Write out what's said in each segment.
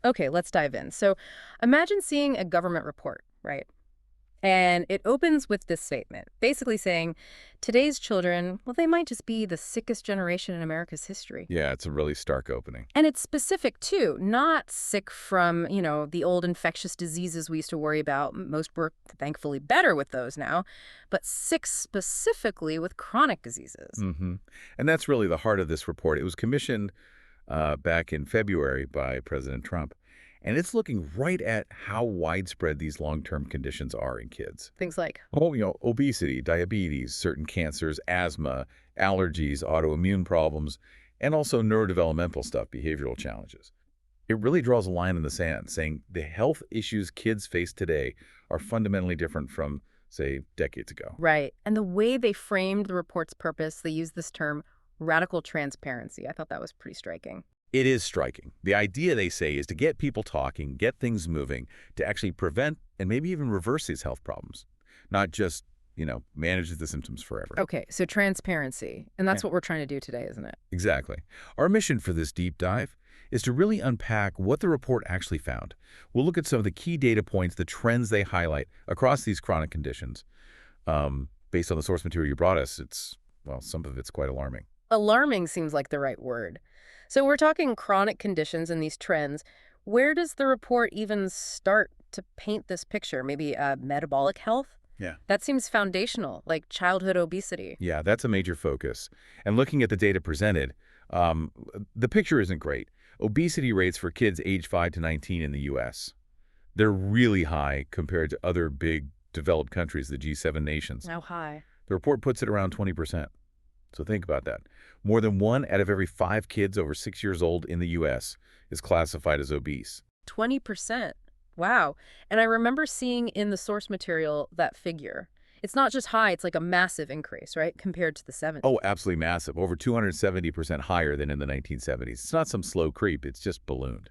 Okay, let's dive in. So imagine seeing a government report, right? And it opens with this statement, basically saying, today's children, well, they might just be the sickest generation in America's history. Yeah, it's a really stark opening. And it's specific, too, not sick from, the old infectious diseases we used to worry about. Most were thankfully better with those now, but sick specifically with chronic diseases. hmm And that's really the heart of this report. It was commissioned back in February by President Trump, and it's looking right at how widespread these long-term conditions are in kids. Things like, Oh, obesity, diabetes, certain cancers, asthma, allergies, autoimmune problems, and also neurodevelopmental stuff, behavioral challenges. It really draws a line in the sand, saying the health issues kids face today are fundamentally different from, say, decades ago. right. And the way they framed the report's purpose, they used this term radical transparency. I thought that was pretty striking. It is striking. The idea, they say, is to get people talking, get things moving, to actually prevent and maybe even reverse these health problems, not just, manage the symptoms forever. Okay, so transparency. And Yeah, that's what we're trying to do today, isn't it? exactly. Our mission for this deep dive is to really unpack what the report actually found. We'll look at some of the key data points, the trends they highlight across these chronic conditions. Based on the source material you brought us, well, some of it's quite alarming. Alarming seems like the right word. So we're talking chronic conditions and these trends. Where does the report even start to paint this picture? Maybe metabolic health? Yeah. That seems foundational, like childhood obesity. Yeah, that's a major focus. And looking at the data presented, um, the picture isn't great. Obesity rates for kids age 5 to 19 in the U.S., they're really high compared to other big developed countries, the G7 nations. How high? The report puts it around 20%. So think about that. More than 1 out of every 5 kids over 6 years old in the U.S. is classified as obese. 20%. Wow. And I remember seeing in the source material that figure. It's not just high, it's like a massive increase, right, compared to the 70s. Oh, absolutely massive. Over 270% higher than in the 1970s. It's not some slow creep. It's just ballooned.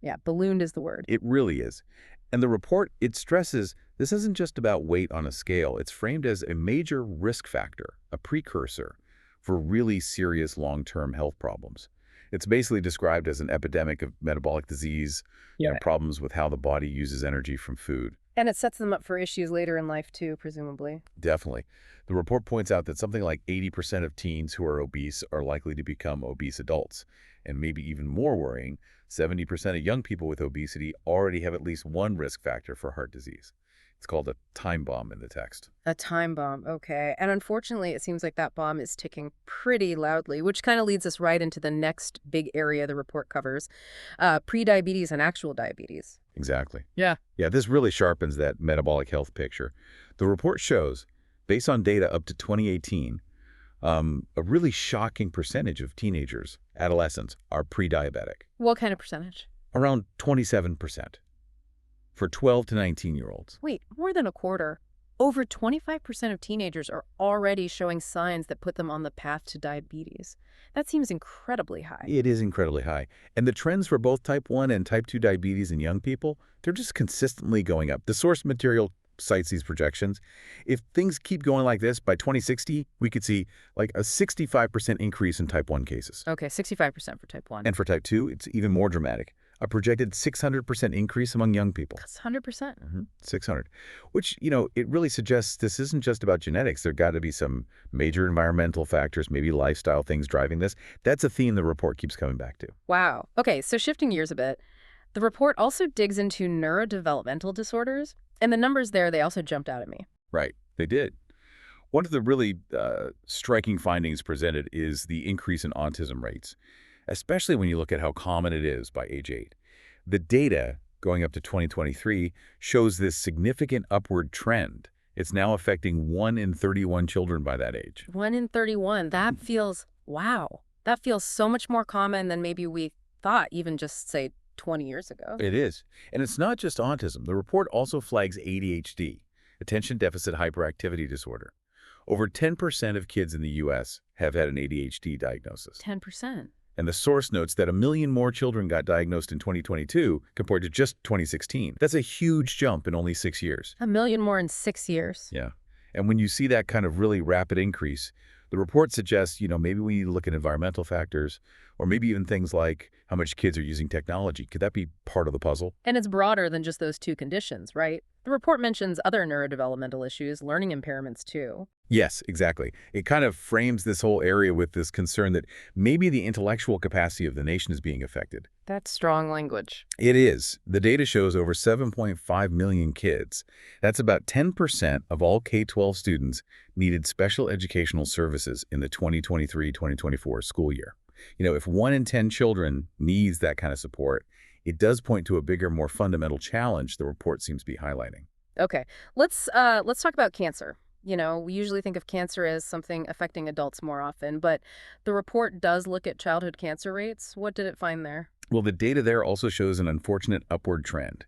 Yeah, ballooned is the word. It really is. And the report, it stresses this isn't just about weight on a scale. It's framed as a major risk factor, a precursor for really serious long-term health problems. It's basically described as an epidemic of metabolic disease, Yeah. problems with how the body uses energy from food. And it sets them up for issues later in life, too, presumably. Definitely. The report points out that something like 80% of teens who are obese are likely to become obese adults. And maybe even more worrying, 70% of young people with obesity already have at least one risk factor for heart disease. It's called a time bomb in the text. A time bomb, okay. And unfortunately, it seems like that bomb is ticking pretty loudly, which kind of leads us right into the next big area the report covers, prediabetes and actual diabetes. Exactly. Yeah. Yeah, this really sharpens that metabolic health picture. The report shows, based on data up to 2018, a really shocking percentage of teenagers, adolescents, are pre-diabetic, What kind of percentage? around 27% for 12 to 19-year-olds. Wait, more than a quarter. Over 25% of teenagers are already showing signs that put them on the path to diabetes. That seems incredibly high. It is incredibly high. And the trends for both type 1 and type 2 diabetes in young people, they're just consistently going up. The source material cites these projections. If things keep going like this, by 2060, we could see like a 65% increase in type 1 cases. Okay, 65% for type 1. And for type 2, it's even more dramatic. A projected 600% increase among young people. That's 100%. 600, which, it really suggests this isn't just about genetics. There got to be some major environmental factors, maybe lifestyle things driving this. That's a theme the report keeps coming back to. Wow. Okay, so shifting gears a bit, the report also digs into neurodevelopmental disorders, and the numbers there, they also jumped out at me. Right, they did. One of the really striking findings presented is the increase in autism rates, especially when you look at how common it is by age 8. The data going up to 2023 shows this significant upward trend. It's now affecting 1 in 31 children by that age. 1 in 31. That feels, wow. That feels so much more common than maybe we thought, even just, say, 20 years ago. It is. And it's not just autism. The report also flags ADHD, attention deficit hyperactivity disorder. Over 10% of kids in the U.S. have had an ADHD diagnosis. 10%. And the source notes that 1 million more children got diagnosed in 2022 compared to just 2016. That's a huge jump in only 6 years. 1 million more in 6 years. Yeah. And when you see that kind of really rapid increase, The report suggests, maybe we need to look at environmental factors or maybe even things like how much kids are using technology. Could that be part of the puzzle? And it's broader than just those two conditions, right? The report mentions other neurodevelopmental issues, learning impairments too. Yes, exactly. It kind of frames this whole area with this concern that maybe the intellectual capacity of the nation is being affected. That's strong language. It is. The data shows over 7.5 million kids. That's about 10% of all K-12 students needed special educational services in the 2023-2024 school year. If 1 in 10 children needs that kind of support, it does point to a bigger, more fundamental challenge the report seems to be highlighting. Okay, let's talk about cancer. We usually think of cancer as something affecting adults more often, but the report does look at childhood cancer rates. What did it find there? Well, the data there also shows an unfortunate upward trend.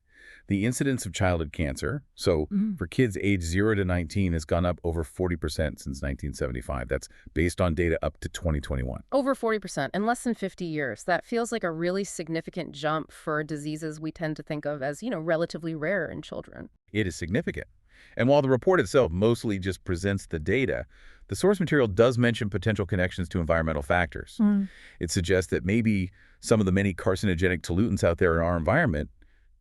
The incidence of childhood cancer, so Mhm. for kids aged 0 to 19, has gone up over 40% since 1975. That's based on data up to 2021. Over 40% in less than 50 years. That feels like a really significant jump for diseases we tend to think of as, relatively rare in children. It is significant. And while the report itself mostly just presents the data, the source material does mention potential connections to environmental factors. Mm. It suggests that maybe some of the many carcinogenic pollutants out there in our environment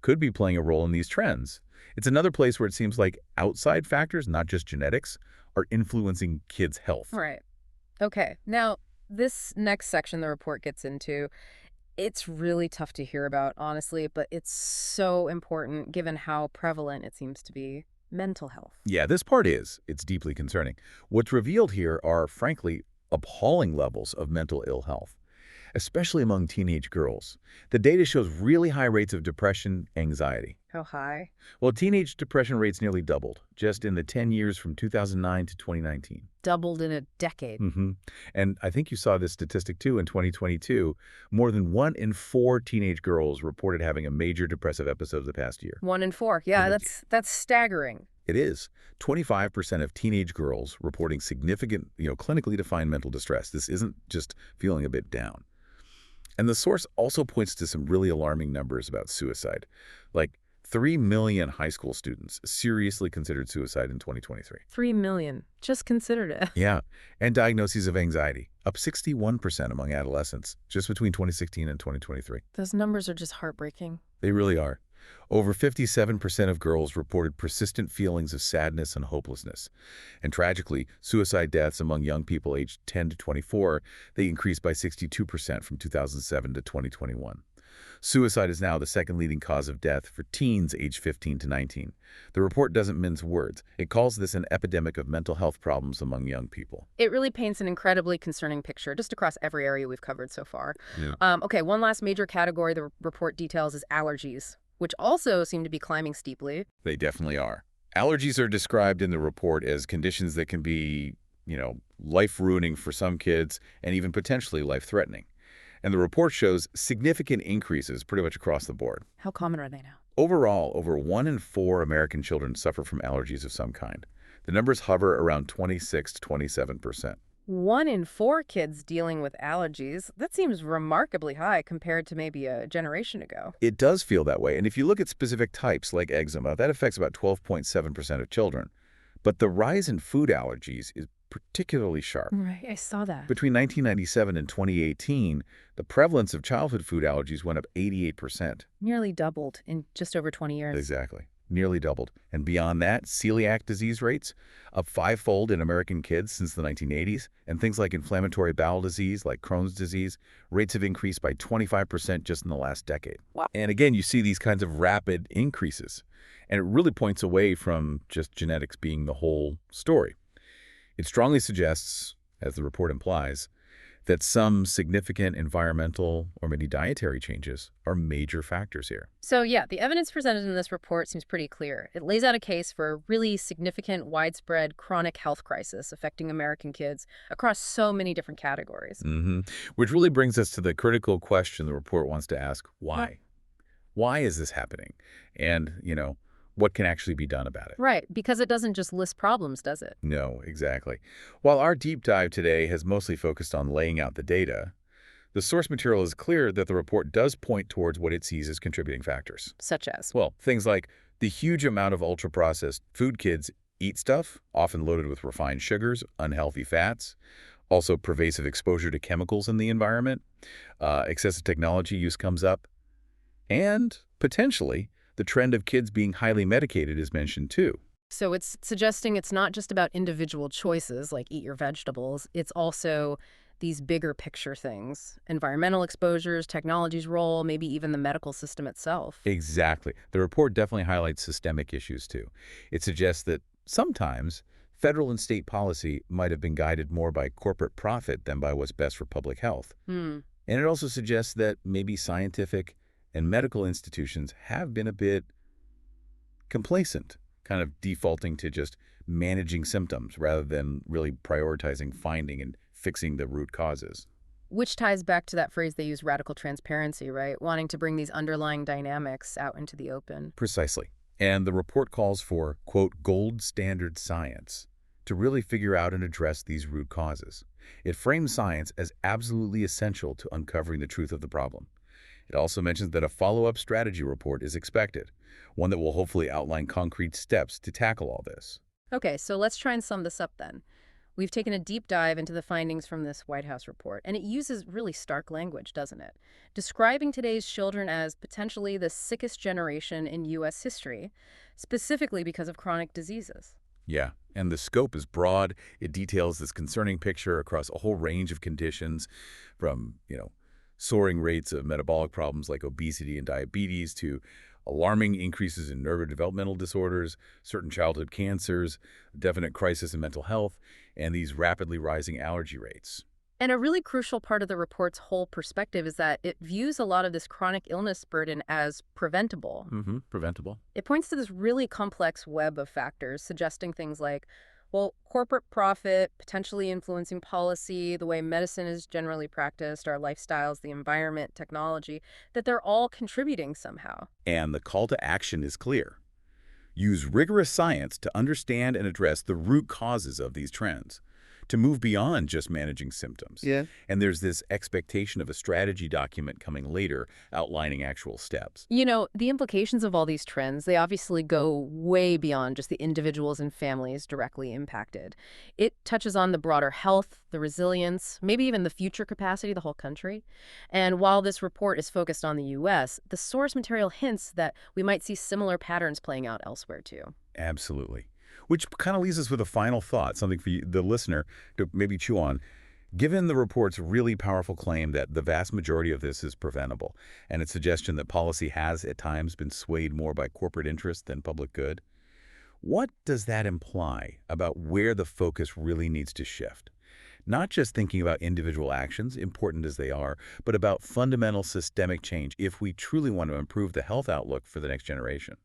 could be playing a role in these trends. It's another place where it seems like outside factors, not just genetics, are influencing kids' health. Right. Okay. Now, this next section the report gets into, it's really tough to hear about, honestly, but it's so important given how prevalent it seems to be. Mental health. Yeah, this part is. It's deeply concerning. What's revealed here are, frankly, appalling levels of mental ill health, especially among teenage girls. The data shows really high rates of depression, anxiety. How high? Well, teenage depression rates nearly doubled just in the 10 years from 2009 to 2019. Doubled in a decade. And I think you saw this statistic too in 2022. More than 1 in 4 teenage girls reported having a major depressive episode the past year. 1 in 4. Yeah, that's staggering. It is. 25% of teenage girls reporting significant, clinically defined mental distress. This isn't just feeling a bit down. And the source also points to some really alarming numbers about suicide. Like 3 million high school students seriously considered suicide in 2023. 3 million. Just considered it. Yeah. And diagnoses of anxiety, up 61% among adolescents, just between 2016 and 2023. Those numbers are just heartbreaking. They really are. Over 57% of girls reported persistent feelings of sadness and hopelessness. And tragically, suicide deaths among young people aged 10 to 24, they increased by 62% from 2007 to 2021. Suicide is now the second leading cause of death for teens aged 15 to 19. The report doesn't mince words. It calls this an epidemic of mental health problems among young people. It really paints an incredibly concerning picture just across every area we've covered so far. Yeah. Okay, one last major category the report details is allergies, which also seem to be climbing steeply. They definitely are. Allergies are described in the report as conditions that can be, life-ruining for some kids and even potentially life-threatening. And the report shows significant increases pretty much across the board. How common are they now? Overall, over 1 in 4 American children suffer from allergies of some kind. The numbers hover around 26 to 27%. 1 in 4 kids dealing with allergies. That seems remarkably high compared to maybe a generation ago. It does feel that way. And if you look at specific types like eczema, that affects about 12.7% of children. But the rise in food allergies is particularly sharp. Right, I saw that. Between 1997 and 2018, the prevalence of childhood food allergies went up 88%. Nearly doubled in just over 20 years. Exactly. Nearly doubled. And beyond that, celiac disease rates up 5-fold in American kids since the 1980s. And things like inflammatory bowel disease, like Crohn's disease, rates have increased by 25% just in the last decade. Wow. And again, you see these kinds of rapid increases. And it really points away from just genetics being the whole story. It strongly suggests, as the report implies, that some significant environmental or maybe dietary changes are major factors here. So yeah, the evidence presented in this report seems pretty clear. It lays out a case for a really significant, widespread, chronic health crisis affecting American kids across so many different categories. Which really brings us to the critical question the report wants to ask: why? Why is this happening? And, what can actually be done about it? Right, because it doesn't just list problems, does it? No, exactly. While our deep dive today has mostly focused on laying out the data, the source material is clear that the report does point towards what it sees as contributing factors. Such as? Well, things like the huge amount of ultra-processed food kids eat stuff, often loaded with refined sugars, unhealthy fats, Also, pervasive exposure to chemicals in the environment, excessive technology use comes up, and potentially the trend of kids being highly medicated is mentioned too. So it's suggesting it's not just about individual choices like eat your vegetables, it's also these bigger picture things, environmental exposures, technology's role, maybe even the medical system itself. Exactly. The report definitely highlights systemic issues too. It suggests that sometimes federal and state policy might have been guided more by corporate profit than by what's best for public health. Hmm. And it also suggests that maybe scientific and medical institutions have been a bit complacent, kind of defaulting to just managing symptoms rather than really prioritizing finding and fixing the root causes. Which ties back to that phrase they use, radical transparency, right? Wanting to bring these underlying dynamics out into the open. Precisely. And the report calls for, quote, gold standard science to really figure out and address these root causes. It frames science as absolutely essential to uncovering the truth of the problem. It also mentions that a follow-up strategy report is expected, one that will hopefully outline concrete steps to tackle all this. Okay, so let's try and sum this up then. We've taken a deep dive into the findings from this White House report, and it uses really stark language, doesn't it? Describing today's children as potentially the sickest generation in U.S. history, specifically because of chronic diseases. Yeah, and the scope is broad. It details this concerning picture across a whole range of conditions from, soaring rates of metabolic problems like obesity and diabetes to alarming increases in neurodevelopmental disorders, certain childhood cancers, definite crisis in mental health, and these rapidly rising allergy rates. And a really crucial part of the report's whole perspective is that it views a lot of this chronic illness burden as preventable. Preventable. It points to this really complex web of factors, suggesting things like, well, corporate profit, potentially influencing policy, the way medicine is generally practiced, our lifestyles, the environment, technology, that they're all contributing somehow. And the call to action is clear. Use rigorous science to understand and address the root causes of these trends, to move beyond just managing symptoms. Yeah. And there's this expectation of a strategy document coming later outlining actual steps. The implications of all these trends, they obviously go way beyond just the individuals and families directly impacted. It touches on the broader health, the resilience, maybe even the future capacity of the whole country. And while this report is focused on the U.S., the source material hints that we might see similar patterns playing out elsewhere too. Absolutely. Which kind of leaves us with a final thought, something for you, the listener to maybe chew on. Given the report's really powerful claim that the vast majority of this is preventable, and its suggestion that policy has at times been swayed more by corporate interest than public good, what does that imply about where the focus really needs to shift? Not just thinking about individual actions, important as they are, but about fundamental systemic change if we truly want to improve the health outlook for the next generation.